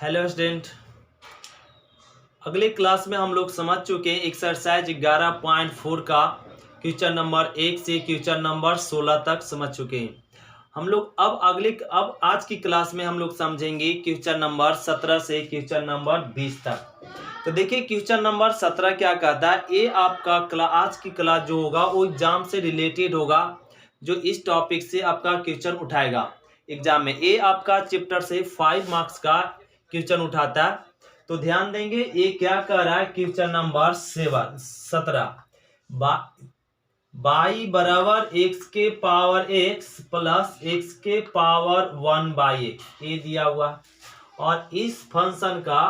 Hello student. अगले class में हम लोग समझ चुके हैं एक्सरसाइज 11.4 का क्वेश्चन नंबर 1 से क्वेश्चन नंबर 16 तक समझ चुके हैं हम लोग। अब आज की क्लास में हम लोग समझेंगे क्वेश्चन नंबर 17 से क्वेश्चन नंबर 20 तक। तो देखिए क्वेश्चन नंबर 17 क्या कहता है। ये आपका आज की क्लास जो होगा वो एग्जाम से रिलेटेड होगा, जो इस टॉपिक से आपका क्वेश्चन उठाएगा एग्जाम में। ये आपका चैप्टर से 5 मार्क्स का क्वेश्चन उठाता है। तो ध्यान देंगे ये क्या कह रहा है। क्वेश्चन नंबर 17 बाई बराबर एक्स के पावर एक्स प्लस एक्स के पावर 1/x ये दिया हुआ, और इस फंक्शन का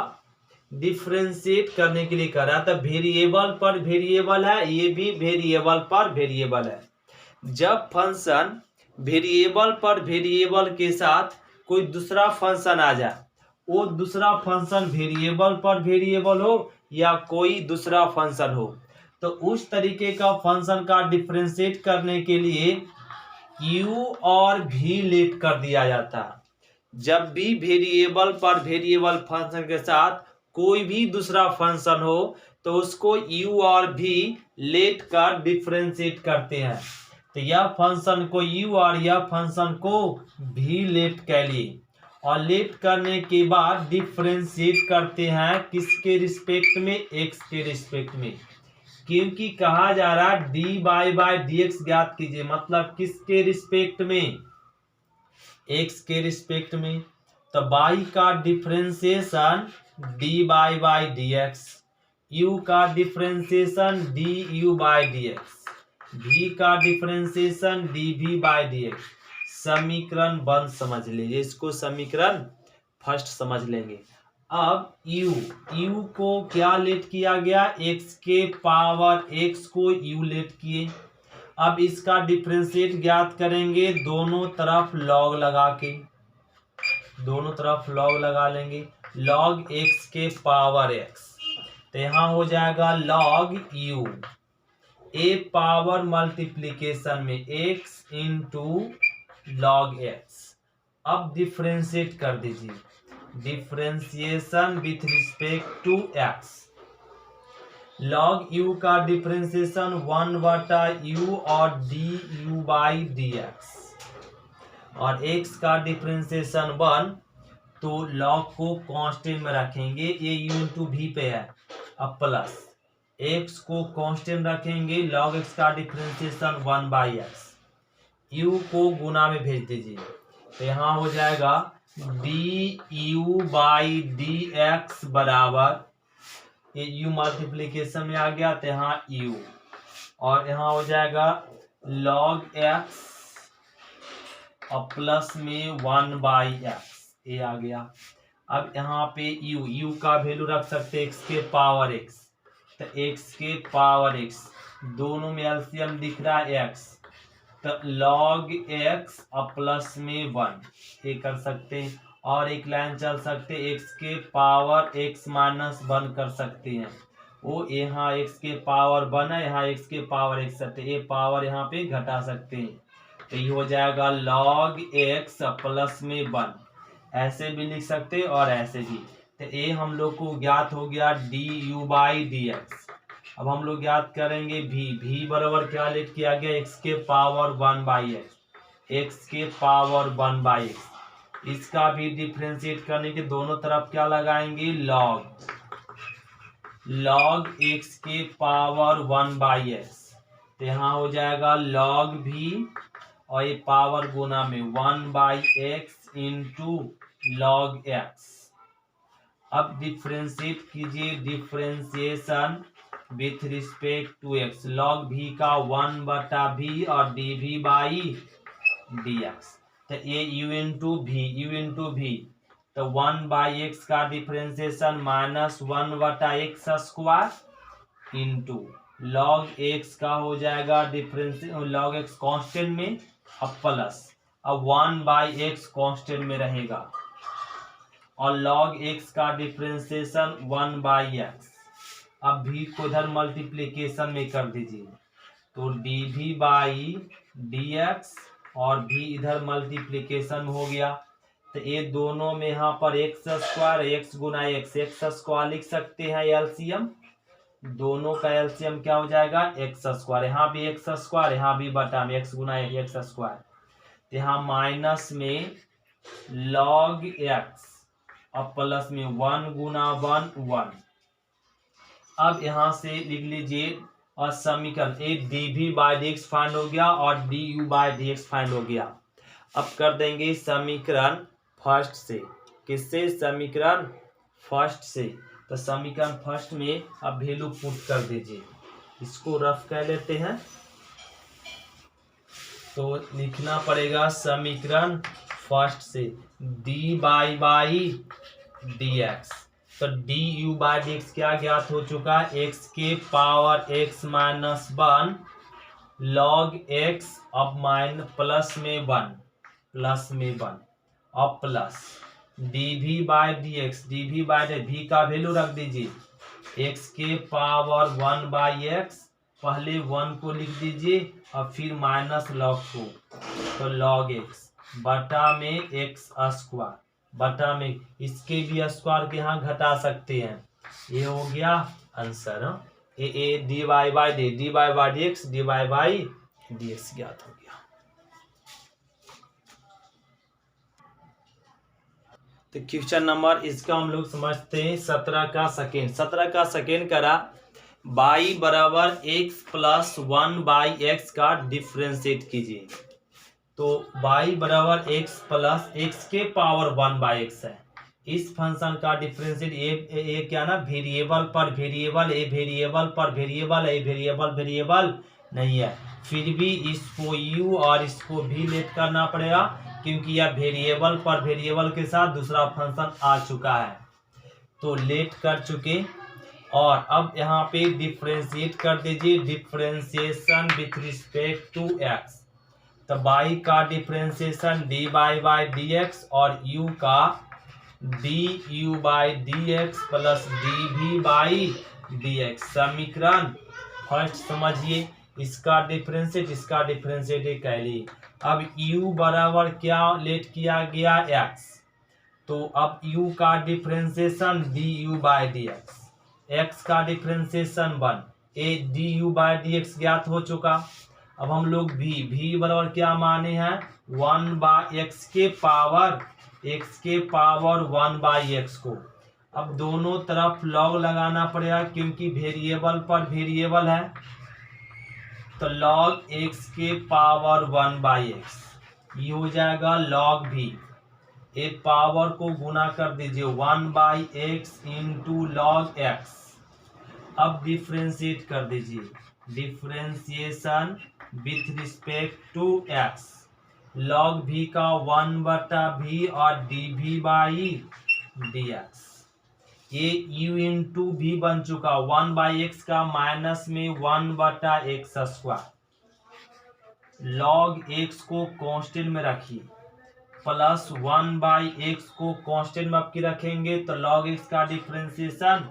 डिफरेंशिएट करने के लिए कह रहा है। तो वेरिएबल पर वेरिएबल है, ये भी वेरिएबल पर वेरिएबल है। जब फंक्शन वेरिएबल पर वेरिएबल के साथ कोई दूसरा फंक्शन आ जाए, वो दूसरा फंक्शन वेरिएबल पर वेरिएबल हो या कोई दूसरा फंक्शन हो, तो उस तरीके का फंक्शन का डिफरेंशिएट करने के लिए u और v लेट कर दिया जाता है। जब भी वेरिएबल पर वेरिएबल फंक्शन के साथ कोई भी दूसरा फंक्शन हो तो उसको u और v लेट कर डिफरेंशिएट करते हैं। तो यह फंक्शन को u और यह फंक्शन को v लेट कह लिए, और लेट करने के बाद डिफरेंशिएट करते हैं किसके रिस्पेक्ट में, x के रिस्पेक्ट में। क्योंकि कहा जा रहा है dy बाई dx ज्ञात कीजिए, मतलब किसके रिस्पेक्ट में, x के रिस्पेक्ट में। तो y का differentiation dy by dx, u का differentiation du by dx, v का डिफरेंशिएशन dv बाई dx। समीकरण 1 समझ लीजिए, इसको समीकरण फर्स्ट समझ लेंगे। अब u को क्या लेट किया गया, x के पावर x को u लेट किए। अब इसका डिफरेंशिएट ज्ञात करेंगे, दोनों तरफ लॉग लगा के, दोनों तरफ लॉग लगा लेंगे। लॉग x के पावर x, तो यहाँ हो जाएगा log u, a power multiplication में x इंटू लॉग x। अब डिफरेंशिएट कर दीजिए, differentiation with respect to x। Log u का डिफरेंशिएशन 1/u और du बाई dx, और x का डिफरेंशिएशन 1। तो लॉग को कांस्टेंट में रखेंगे, ये u इंटू v पे है। अब प्लस x को कांस्टेंट रखेंगे, लॉग x का डिफरेंशिएशन 1/x। u को गुना में भेज दीजिए, तो यहाँ हो जाएगा du बाई dx बराबर, ये u मल्टीप्लीकेशन में आ गया तो यहाँ u, और यहाँ हो जाएगा log x और प्लस में 1/x ये आ गया। अब यहाँ पे u का वैल्यू रख सकते x के पावर x, तो x के पावर x, दोनों में एलसीएम दिख रहा है x, तो log x और प्लस में 1 ये कर सकते हैं। और एक लाइन चल सकते x के पावर x माइनस 1 कर सकते हैं। वो यहाँ x के पावर 1 है, यहाँ x के पावर x है, ये पावर यहाँ पे घटा सकते हैं। तो ये हो जाएगा log x प्लस में 1, ऐसे भी लिख सकते हैं और ऐसे भी। तो ये हम लोग को ज्ञात हो गया du बाई dx। अब हम लोग ज्ञात करेंगे v बराबर क्या लेट किया गया, x के पावर 1/x, x के पावर 1/x। इसका भी डिफरेंशिएट करने के दोनों तरफ क्या लगाएंगे, log x के पावर 1/x। तो यहाँ हो जाएगा log v और ये पावर गुना में 1/x इंटू log x। अब डिफरेंशिएट कीजिए, differentiation with respect to x, log v का 1/v और dv बाई dx। तो ये u इंटू v, तो 1/x का differentiation minus 1/x square into log x का हो जाएगा डिफरेंशिएशन, log x कांस्टेंट में, अब प्लस, अब 1/x कांस्टेंट में रहेगा, और log x का डिफरेंशिएशन 1/x। अब v को इधर मल्टीप्लीकेशन में कर दीजिए, तो dv बाई dx, और v इधर मल्टीप्लीकेशन हो गया, तो ये दोनों में यहाँ पर एक्स स्क्वायर, एक्स गुना एक्स, एक्स स्क्वायर लिख सकते हैं एलसीएम। दोनों का एलसीएम क्या हो जाएगा, एक्स स्क्वायर। यहाँ भी एक्स स्क्वायर, यहाँ भी बटा में एक्स गुना एक्स स्क्वायर। तो यहाँ माइनस में लॉग एक्स और प्लस में 1 गुना 1 1। अब यहाँ से लिख लीजिए और समीकरण A D V by D X find हो गया और D U by D X find हो गया। अब कर देंगे समीकरण फर्स्ट से। किससे, समीकरण फर्स्ट से। तो समीकरण फर्स्ट में अब वैल्यू पुट कर दीजिए। इसको रफ कर लेते हैं। तो लिखना पड़ेगा समीकरण फर्स्ट से डी बाई डी एक्स। तो D U by D X क्या ज्ञात हो चुका है, एक्स के power X minus 1 log X अब प्लस में 1 अब plus D V by D X, D V by D का वैल्यू रख दीजिए एक्स के पावर 1 बाई एक्स। पहले 1 को लिख दीजिए और फिर माइनस लॉग 2, तो लॉग एक्स बटा में एक्स स्क्वायर बटा में इसके भी स्क्वायर के यहाँ घटा सकते हैं। ये हो गया answer. A D Y by D Y by D X, D Y by D X ज्ञात हो गया। तो क्वेश्चन नंबर इसका हम लोग समझते हैं 17 का सेकेंड। 17 का सेकेंड करा y बराबर एक्स प्लस 1 बाई एक्स का डिफ्रेंशिएट कीजिए। तो y बराबर एक्स प्लस एक्स के पावर 1 बाई एक्स है। इस फंक्शन का डिफरेंशिएट ये क्या ना, वेरिएबल पर वेरिएबल, ए वेरिएबल पर वेरिएबल, ए वेरिएबल नहीं है। फिर भी इसको u और इसको भी लेट करना पड़ेगा क्योंकि यह वेरिएबल पर वेरिएबल के साथ दूसरा फंक्शन आ चुका है। तो लेट कर चुके और अब यहाँ पे डिफरेंशिएट कर दीजिए, differentiation with respect to X. तो y का डिफरेंशिएशन D Y by D X और u का D U by D X plus D V by D X. समीकरण फर्स्ट समझिए, इसका डिफरेंशिएट कह ली। अब u बराबर क्या लेट किया गया, x। तो अब u का डिफरेंशिएशन D U by D x, x का differentiation 1, A D U by D X ज्ञात हो चुका। अब हम लोग v बराबर क्या माने हैं, 1 बाई एक्स के पावर 1 बाई एक्स को। अब दोनों तरफ लॉग लगाना पड़ेगा क्योंकि वेरिएबल पर वेरिएबल है। तो लॉग एक्स के पावर 1 बाई एक्स ये हो जाएगा लॉग v। एक पावर को गुना कर दीजिए 1 by X into log X. अब डिफरेंशिएट कर दीजिए, differentiation with respect to X. Log v का 1 बटा v और D V by D X. ये u इंटू भी बन चुका, 1 बाई एक्स का माइनस में 1 बटा एक्स स्क्वायर। लॉग एक्स को कांस्टेंट में रखिए प्लस 1 बाई एक्स को कांस्टेंट में आपकी रखेंगे तो लॉग एक्स का डिफरेंशिएशन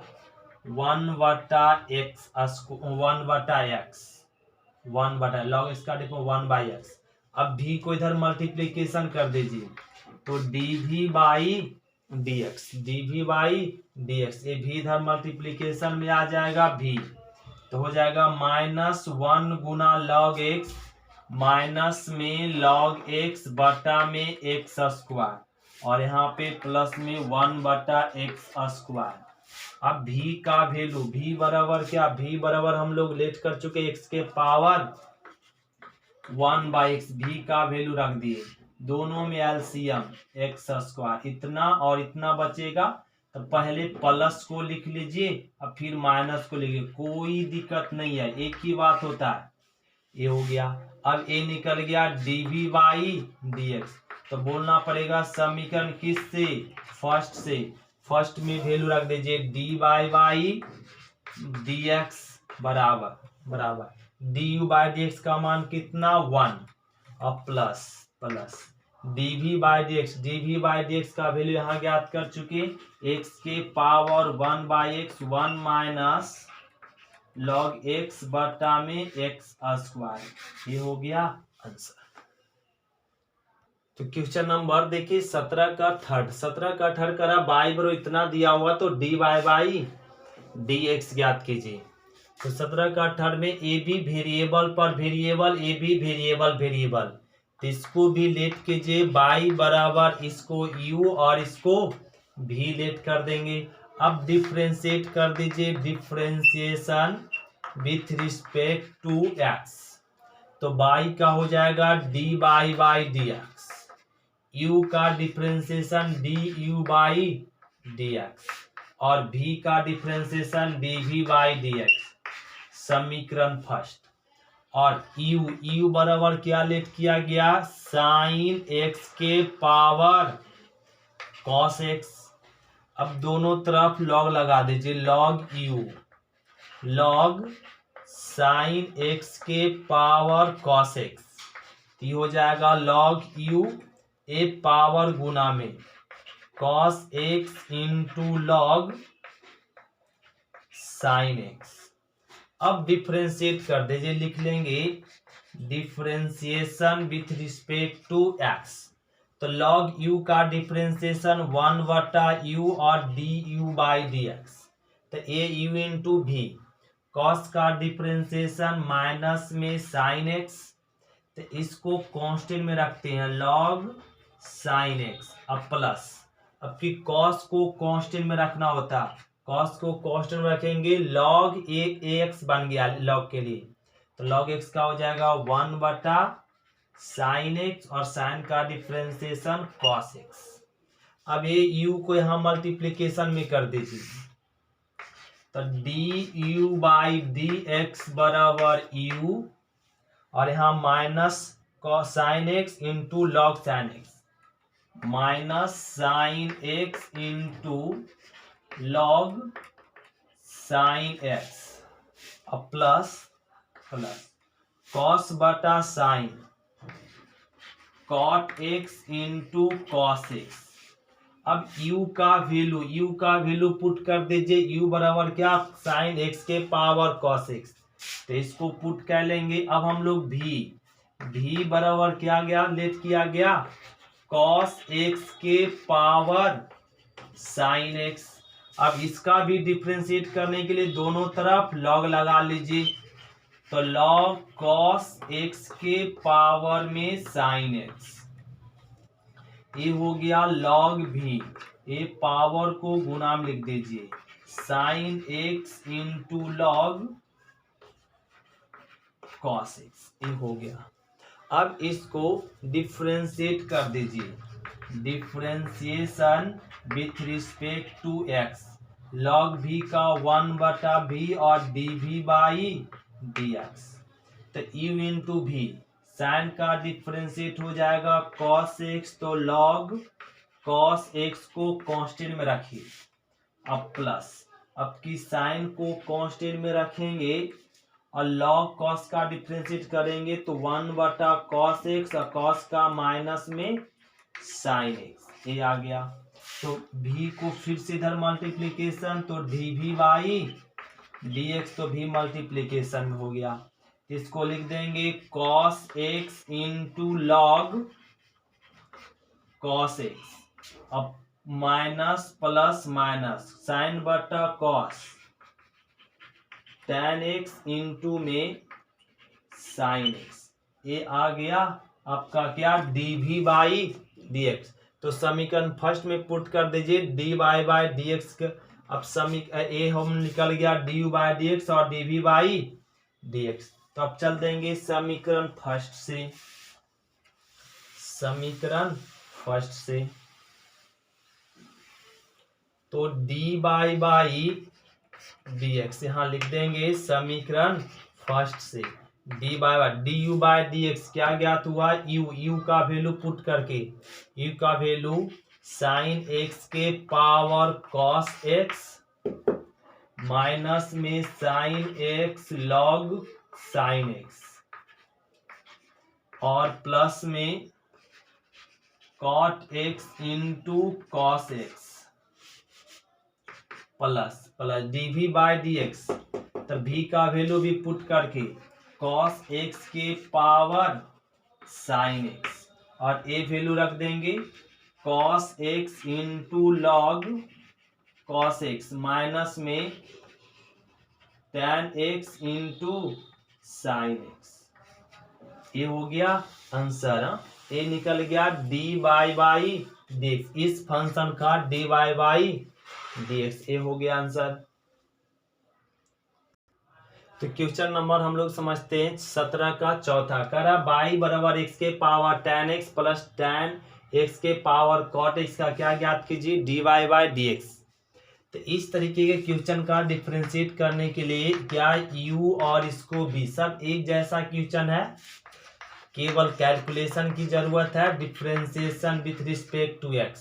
1 बटा लॉग एक्स का डिफरेंस 1 बाई एक्स। अब v को इधर मल्टीप्लीकेशन कर दीजिए तो D V by D X, D V by D X. ये भी इधर मल्टीप्लीकेशन में आ जाएगा v, तो हो जाएगा -1 गुना लॉग एक्स माइनस में लॉग एक्स बटा में एक्स स्क्वायर और यहाँ पे प्लस में 1 बटा एक्स स्क्वायर। अब v का वैल्यू v बराबर क्या, v बराबर हम लोग लेट कर चुके x के पावर 1 बाई एक्स। v का वैल्यू रख दिए, दोनों में एलसीएम एक्स स्क्वायर, इतना और इतना बचेगा। तो पहले प्लस को लिख लीजिए और फिर माइनस को लिखिए, कोई दिक्कत नहीं है, एक ही बात होता है। ये हो गया। अब ए निकल गया D V by D X. तो बोलना पड़ेगा समीकरण किस से, फर्स्ट से। फर्स्ट में वैल्यू रख दीजिए D Y by D X बराबर D U by D X का मान कितना 1 और plus D V by D X, D V by D X का वैल्यू यहाँ ज्ञात कर चुके, एक्स के power 1 by X 1 minus log X बटा में एक्स स्क्वायर। ये हो गया आंसर। तो क्वेश्चन नंबर देखिए 17 का थर्ड करा बाई बरो इतना दिया हुआ तो D Y by D X ज्ञात कीजिए। तो 17 का थर्ड में ए बी वेरिएबल पर वेरिएबल ए बी वेरिएबल तो इसको भी लेट कीजिए बाई बराबर इसको यू और इसको भी लेट कर देंगे। अब डिफ्रेंशिएट कर दीजिए differentiation with respect to X तो बाई का हो जाएगा D by by D X U का differentiation D U by D X और v का डिफ्रेंशिएशन dv बाई dx समीकरण फर्स्ट। और u बराबर क्या लेट किया गया साइन x के पावर cos x। अब दोनों तरफ लॉग लगा दीजिए log u log sine x के पावर cos x ये हो जाएगा लॉग u ए पावर गुना में cos x into log sine x। अब डिफ्रेंशिएट कर दीजिए लिख लेंगे differentiation with respect to x तो लॉग u का डिफ्रेंशिएशन 1/u और du बाई dx तो a u इंटू भी cos का डिफ्रेंशिएशन माइनस में साइन x तो इसको कांस्टेंट में रखते हैं लॉग साइन x अब प्लस अब की कॉस को कांस्टेंट में रखना होता कॉस को कांस्टेंट में रखेंगे लॉग एक्स बन गया लॉग के लिए तो लॉग एक्स का हो जाएगा 1/साइन एक्स और साइन का डिफ्रेंशिएशन कॉस एक्स। अब ये यू को यहाँ मल्टीप्लीकेशन में कर दीजिए तो D U by D X बराबर यू और यहाँ minus sine X into log sine X minus sine X into log sine X अब प्लस कॉस बटा sine cot X into cos X. अब u का वैल्यू पुट कर दीजिए u बराबर क्या साइन एक्स के पावर कॉस एक्स तो इसको पुट कर लेंगे। अब हम लोग भी बराबर क्या गया लेट किया गया कॉस एक्स के पावर साइन एक्स। अब इसका भी डिफ्रेंशिएट करने के लिए दोनों तरफ लॉग लगा लीजिए तो लॉग कॉस एक्स के पावर में साइन एक्स ये हो गया लॉग भी ये पावर को गुना में लिख दीजिए sine X into log cos X ये हो गया। अब इसको डिफ्रेंशिएट कर दीजिए differentiation with respect to X log भी का 1/v और dv बाई dx तो u इंटू भी साइन का डिफ्रेंशिएट हो जाएगा cos x तो log cos x को कांस्टेंट में रखिए अब प्लस अब की साइन को कांस्टेंट में रखेंगे और log cos का डिफ्रेंशिएट करेंगे तो 1/cos x और cos का माइनस में sin x ये आ गया। तो v को फिर से इधर मल्टीप्लीकेशन तो dv बाई dx तो भी मल्टीप्लीकेशन में हो गया इसको लिख देंगे cos x into log cos x अब माइनस प्लस माइनस साइन बटा cos tan x इंटू में sin x ये आ गया आपका क्या dv बाई dx। तो समीकरण फर्स्ट में पुट कर दीजिए dy बाई dx अब ए हम निकल गया du बाई dx और dv बाई dx। तो अब चल देंगे समीकरण फर्स्ट से तो dy बाई dx यहाँ लिख देंगे समीकरण फर्स्ट से D U by D X क्या ज्ञात हुआ यू का वैल्यू पुट करके यू का वैल्यू साइन एक्स के पावर कॉस एक्स माइनस में sine X log sine X और प्लस में cot X into cos X plus D V by D X तो भी का वैल्यू भी पुट करके कॉस एक्स के पावर साइन एक्स और ए वैल्यू रख देंगे cos x into log cos x minus में tan x into sine x। ये हो गया आंसर। ये निकल गया dy बाई dx, इस फंक्शन का dy बाई dx। ये हो गया आंसर। तो क्वेश्चन नंबर हम लोग समझते हैं 17 का चौथा। कह रहा बाई बराबर x के power tan x plus tan x के पावर cot x का क्या ज्ञात कीजिए, dy बाई dx। तो इस तरीके के क्वेश्चन का डिफरेंशिएट करने के लिए क्या u और इसको v सब एक जैसा क्वेश्चन है, केवल कैलकुलेशन की जरूरत है, differentiation with respect to x।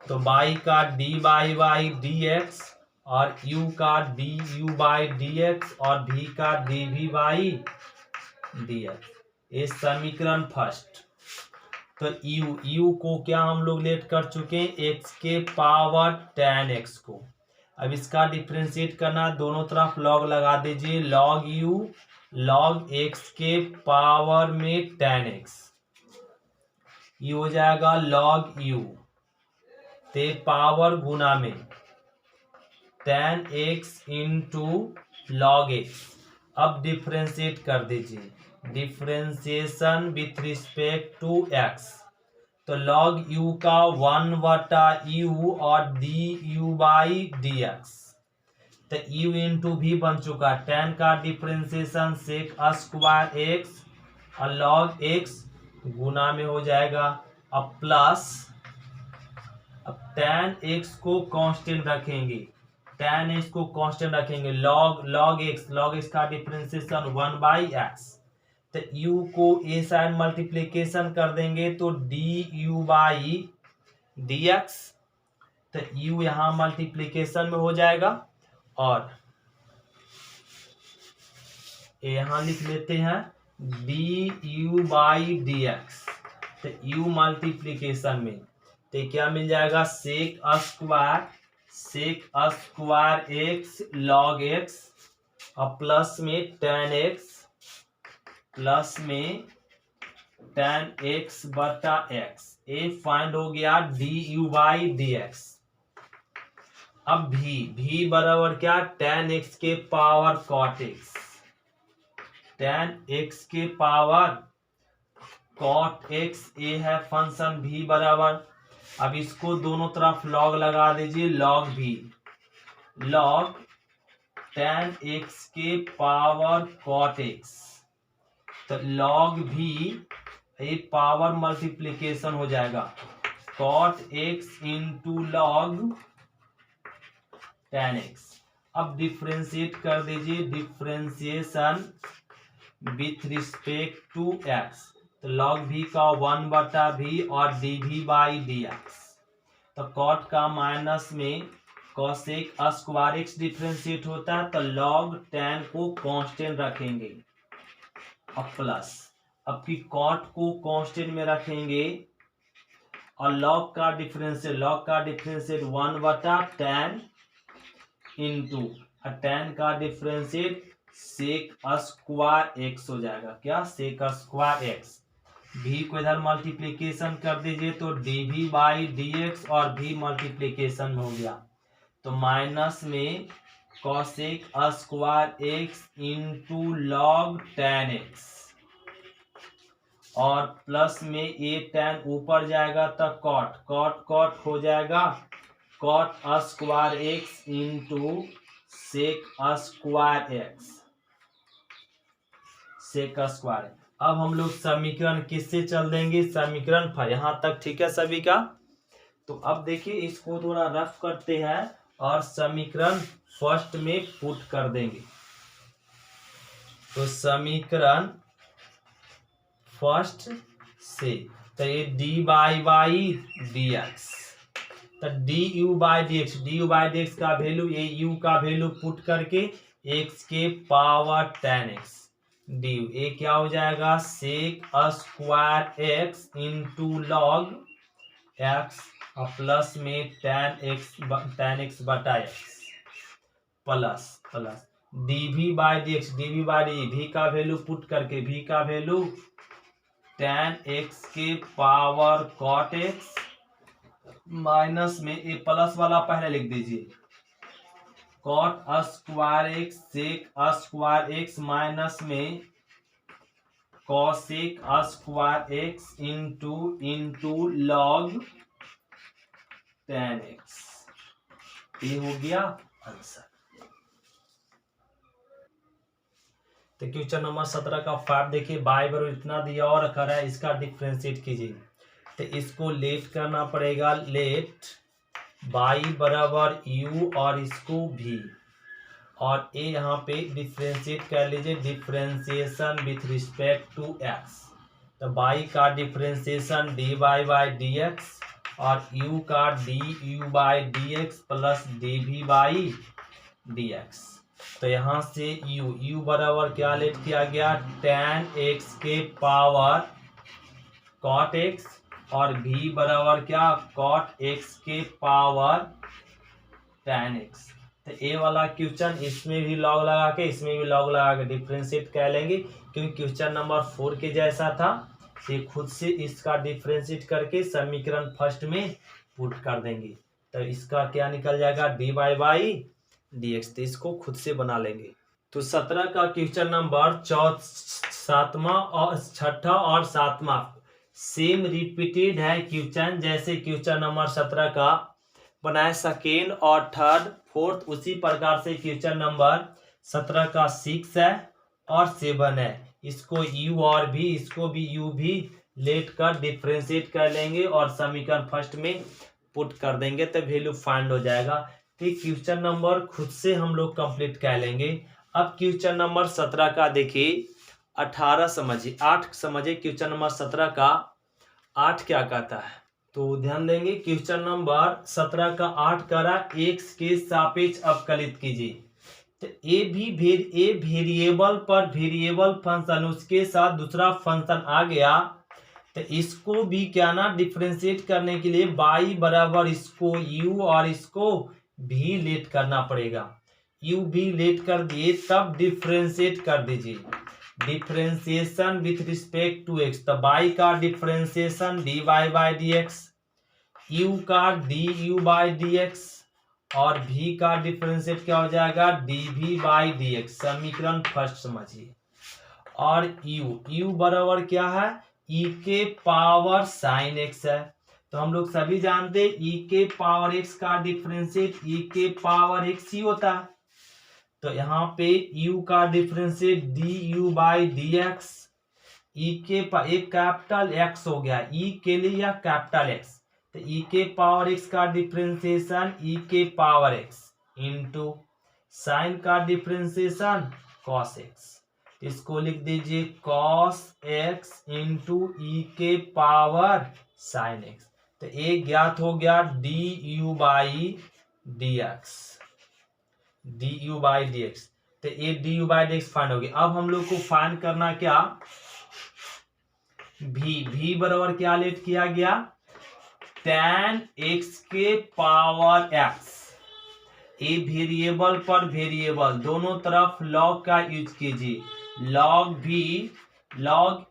तो बाई का डी बाई dx और u का du बाई dx और v का dv बाई dx। ये समीकरण फर्स्ट। तो u को क्या हम लोग लेट कर चुके हैं, x के पावर tan x को। अब इसका डिफरेंशिएट करना, दोनों तरफ लॉग लगा दीजिए, लॉग u लॉग x के पावर में tan x, ये हो जाएगा लॉग u ते पावर गुना में tan x into log x। अब डिफरेंशिएट कर दीजिए, differentiation with respect to x। तो log u का 1/u और du बाई dx। तो u इंटू भी बन चुका, tan का डिफरेंशिएशन सेक स्क्वायर x और log x गुना में हो जाएगा। अब प्लस, अब tan x को कांस्टेंट रखेंगे, tan x को कांस्टेंट रखेंगे, log x का डिफरेंशिएशन 1/x। तो u को ए साइड मल्टीप्लिकेशन कर देंगे तो du बाई dx। तो u यहां मल्टीप्लिकेशन में हो जाएगा और यहां लिख लेते हैं du बाई dx। तो u मल्टीप्लिकेशन में तो क्या मिल जाएगा, sec square x log x और प्लस में tan x प्लस में tan x बटा x। ये फाइंड हो गया du बाई dx। अब v बराबर क्या, tan x के power cot x, tan x के पावर cot x, ये है फंक्शन v बराबर। अब इसको दोनों तरफ लॉग लगा दीजिए, log v log tan x के पावर cot x। तो log v ये पावर मल्टीप्लिकेशन हो जाएगा, cot x into log tan x। अब डिफरेंशिएट कर दीजिए, differentiation with respect to x। तो log v का 1/v और dv बाई dx। तो cot का माइनस में cosec स्क्वायर x डिफरेंशिएट होता है, तो log tan को कांस्टेंट रखेंगे और प्लस, अब की cot को कांस्टेंट में रखेंगे और log का डिफरेंशिएट 1/tan इंटू tan का डिफरेंशिएट सेक स्क्वायर x हो जाएगा, क्या सेक स्क्वायर x। v को इधर मल्टीप्लिकेशन कर दीजिए तो dv बाई dx और v मल्टीप्लिकेशन में हो गया, तो माइनस में cosec square x into log tan x और प्लस में ये tan ऊपर जाएगा तो cot हो जाएगा cot square x into sec square x, sec square. अब हम लोग समीकरण किससे चल देंगे, समीकरण यहां तक ठीक है सभी का। तो अब देखिए इसको थोड़ा रफ करते हैं और समीकरण फर्स्ट में पुट कर देंगे। तो समीकरण फर्स्ट से तो ये डी बाई dx, तो du बाई dx का वैल्यू, ये u का वैल्यू पुट करके x के पावर tan x du, ये क्या हो जाएगा sec square x into log x और प्लस में tan x बटा x plus dv by dx, v का वैल्यू पुट करके v का वैल्यू tan x के पावर cot x माइनस में ये प्लस वाला पहले लिख दीजिए, cot square x sec square x minus में cosec square x into log tan x। ये हो गया आंसर। तो क्वेश्चन नंबर 17 का 5 देखिए, बाई बराबर इतना दिया और रखा है, इसका डिफरेंशिएट कीजिए। तो इसको लेट करना पड़ेगा, लेट बाई बराबर u और इसको v, और ए यहाँ पे डिफरेंशिएट कर लीजिए, differentiation with respect to x। तो बाई का डिफरेंशिएशन dy बाई dx और u का du बाई dx प्लस dv बाई dx। तो यहाँ से u बराबर क्या लेट किया गया, tan x के पावर cot x और v बराबर क्या, cot x के पावर tan x। तो ए वाला क्वेश्चन इसमें भी लॉग लगा के इसमें भी लॉग लगा के डिफरेंशिएट कर लेंगे, क्योंकि क्वेश्चन नंबर 4 के जैसा था। ये खुद से इसका डिफरेंशिएट करके समीकरण फर्स्ट में पुट कर देंगे। तो इसका क्या निकल जाएगा, dy बाई dx। तो इसको खुद से बना लेंगे। तो 17 का क्वेश्चन नंबर 7वां और 6ठा और 7वां सेम रिपीटेड है क्वेश्चन, जैसे क्वेश्चन नंबर 17 का बनाए सेकेंड और थर्ड फोर्थ, उसी प्रकार से क्वेश्चन नंबर 17 का 6 है और 7 है। इसको u और भी, इसको भी u भी लेट कर डिफरेंशिएट कर लेंगे और समीकरण फर्स्ट में पुट कर देंगे, तो वैल्यू फाइंड हो जाएगा। तो क्वेश्चन नंबर खुद से हम लोग कंप्लीट कर लेंगे। अब क्वेश्चन नंबर 17 का देखिए 18 समझिए, 8 समझिए। क्वेश्चन नंबर 17 का 8 क्या कहता है, तो ध्यान देंगे। क्वेश्चन नंबर 17 का 8 करा x के सापेक्ष अवकलित कीजिए। तो ए वेरिएबल पर वेरिएबल फंक्शन, उसके साथ दूसरा फंक्शन आ गया, तो इसको भी क्या ना डिफरेंशिएट करने के लिए y बराबर इसको u और इसको भी लेट करना पड़ेगा। u भी लेट कर दिए, तब डिफरेंशिएट कर दीजिए, differentiation with respect to x। तो y का differentiation dy by dx, u का du बाई dx और v का डिफरेंशिएट क्या हो जाएगा, dv बाई dx। समीकरण फर्स्ट समझिए। और u बराबर क्या है, e के पावर साइन x है। तो हम लोग सभी जानते हैं e के पावर x का डिफरेंशिएट e के पावर x ही होता है। तो यहाँ पे u का differentiate du by dx, e के एक कैपिटल x हो गया, e के लिए या कैपिटल x। तो e के पावर x का डिफरेंशिएशन e के पावर x इंटू साइन का डिफरेंशिएशन cos x। इसको लिख दीजिए cos x इंटू e के पावर साइन x। तो एक ज्ञात हो गया du by dx, du by dx। तो ये du बाई dx फाइंड हो गया। अब हम लोग को फाइंड करना क्या, v बराबर क्या लेट किया गया, tan x के पावर x। ए वेरिएबल पर वेरिएबल दोनों तरफ लॉग का यूज कीजिए, लॉग भी लॉग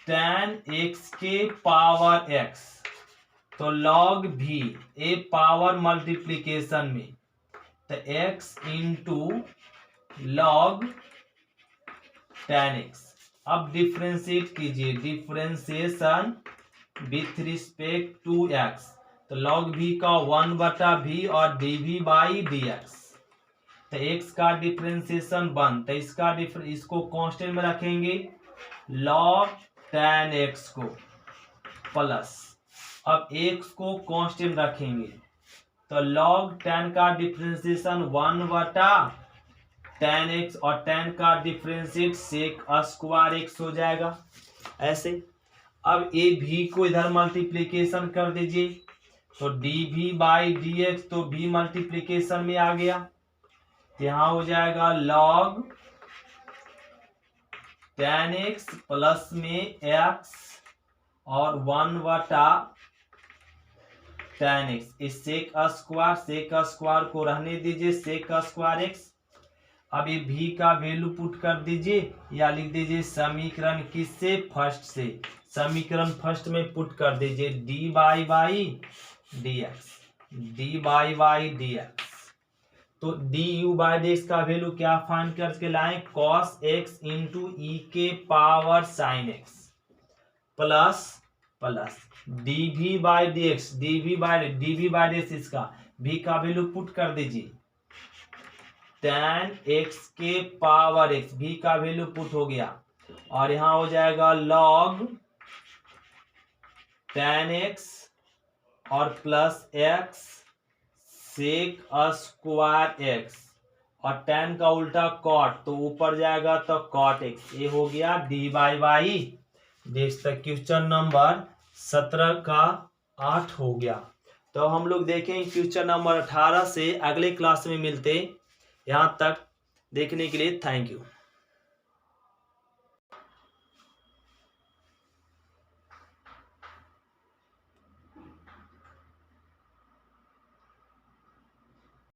tan x के पावर x। तो लॉग भी ए पावर मल्टीप्लीकेशन में, तो x into log tan x। अब डिफरेंशिएट कीजिए, differentiation with respect to x। तो log v का 1/v और dv बाई dx। तो x का डिफरेंशिएशन 1, तो इसको कांस्टेंट में रखेंगे, log tan x को प्लस, अब x को कांस्टेंट रखेंगे, तो log tan का डिफरेंशिएशन 1/tan x और tan का डिफरेंशिएट sec स्क्वायर x हो जाएगा ऐसे। अब ए भी को इधर मल्टीप्लीकेशन कर दीजिए, तो dv बाई dx, तो v मल्टीप्लीकेशन में आ गया, तो यहाँ हो जाएगा log tan x प्लस में x और 1/tan x। इस sec स्क्वायर को रहने दीजिए, sec स्क्वायर x। अब ये भी का वैल्यू पुट कर दीजिए या लिख दीजिए समीकरण किससे, फर्स्ट से। समीकरण फर्स्ट में पुट कर दीजिए D by by D X, D by by D X. तो D U by D X का वैल्यू क्या फाइंड करके लाए, कॉस एक्स इंटू ई के power sine X plus plus D V by D X, D V by D X, इसका भी का value put कर दीजिए tan x के पावर x, भी का वैल्यू पुट हो गया और यहां हो जाएगा log tan x और plus x sec square x और tan का उल्टा cot, तो ऊपर जाएगा तो cot x। ये हो गया डी बाई बाई डी तक क्वेश्चन नंबर 17 का 8 हो गया। तो हम लोग देखें क्वेश्चन नंबर 18 से अगले क्लास में मिलते। यहाँ तक देखने के लिए थैंक यू।